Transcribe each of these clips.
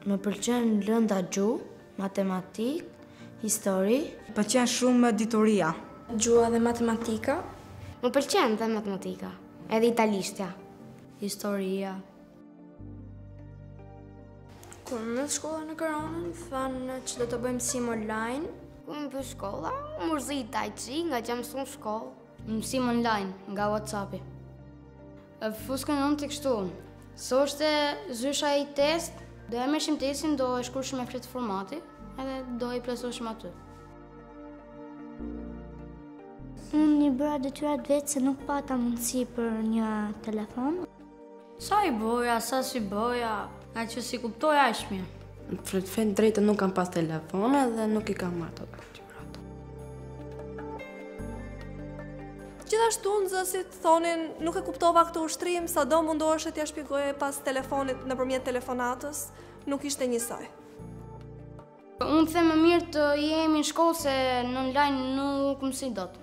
Më pëlqen lënda gjuhë, matematik, histori. Pëlqen shumë ditoria. Gjuha dhe matematika. Më pëlqen dhe matematika, edhe italishtja. Historia. Kur në shkolla në koronën, thanë që do të bëjmë mësim online. Kur më për shkolla, më mërzit tai chi nga që jam mësuar në shkollë. Mësim online nga WhatsApp-i. Fuskën unë të kështu. So është zysha i test, do e mërshim testin, do e shkrushim me fletë formati, edhe do e plotësoshim aty. Unë i bëra detyrat vetë se nuk pata mundësi për një telefon. Sa i boja, sa si boja, nga që si kuptoja është mirë. Në fen drejtë nuk kam pas telefone dhe nuk i kam marrë ato. Gjithashtu nxënësit thonin nuk e kuptova këtë ushtrim, sado mundoheshe t'ja shpjegoje pas telefonit nëpërmjet telefonatës, nuk ishte njësoj. Unë them më mirë të jemi në shkollë se në online nuk mësoj dot.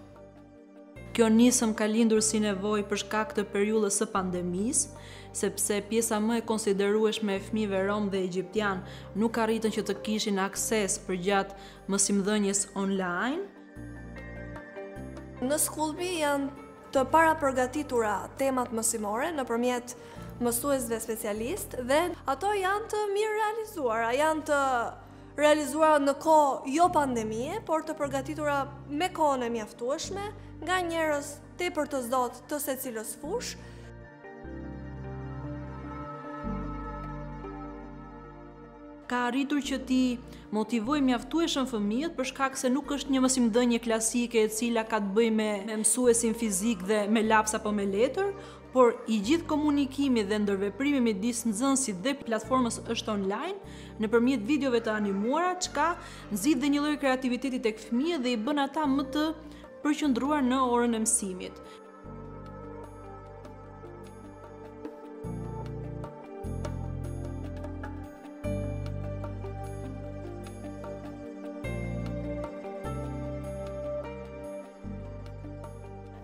Kjo nisëm ka lindur si nevojë për shkak të periudhës së pandemisë, sepse pjesa më e konsiderueshme e fëmijëve rom dhe egjiptian nuk arritën që të kishin akses përgjatë mësimdhënies online. Në Skullbi janë të para përgatitura temat mësimore nëpërmjet mësuesve specialist dhe ato janë të mirë realizuara, janë të realizuara në kohë jo pandemie, por të përgatitura me kohën e mjaftueshme nga njerëz tepër të zot të secilës fushë. Ka arritur që ti motivoj mjaftueshëm fëmijët për shkak se nuk është një mësimdhënie klasike e cila ka të bëjë me mësuesin fizik dhe me laps apo me letër, por i gjithë komunikimi dhe ndërveprimi midis nxënësit dhe platformës është online nëpërmjet videove të animuara, çka nxit dhe një lloj kreativiteti tek fëmijët dhe i bën ata më të përqendruar në orën e mësimit.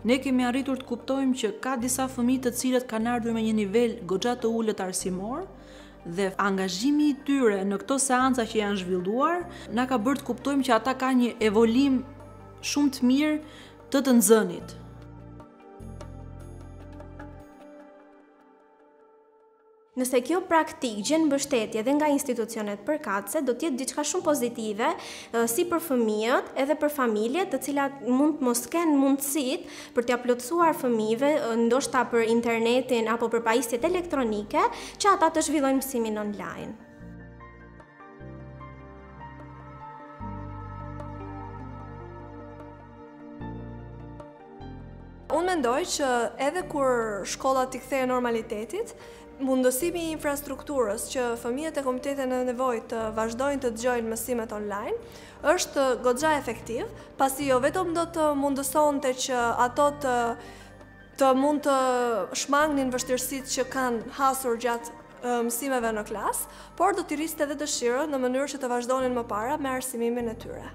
Ne kemi arritur të kuptojmë që ka disa fëmijë të cilët kanë ardhur me një nivel goxha të ulët arsimor dhe angazhimi i tyre në këto seanca që janë zhvilluar na ka bërë të kuptojmë që ata kanë një evolim shumë të mirë të nxënit. Nëse kjo praktik gjen mbështetje edhe nga institucionet përkatëse, do t'jetë diçka shumë pozitive si për fëmijët edhe për familjet, të cilat mund mos kenë mundësitë për t'ia plotësuar fëmijëve, ndoshta për internetin apo për pajisjet elektronike, që ata të zhvillojnë mësimin online. Unë mendoj që edhe kur shkollat i kthehen normalitetit, mundësimi i infrastrukturës që fëmijët e komunitetit në nevojë të vazhdojnë të dëgjojnë mësimet online është goxha efektiv, pasi jo vetëm do të mundësonte që ato të mund të shmangnin vështirësitë që kanë hasur gjatë mësimeve në klasë, por do t'i rriste edhe dëshirën në mënyrë që të vazhdonin më para me arsimimin e tyre.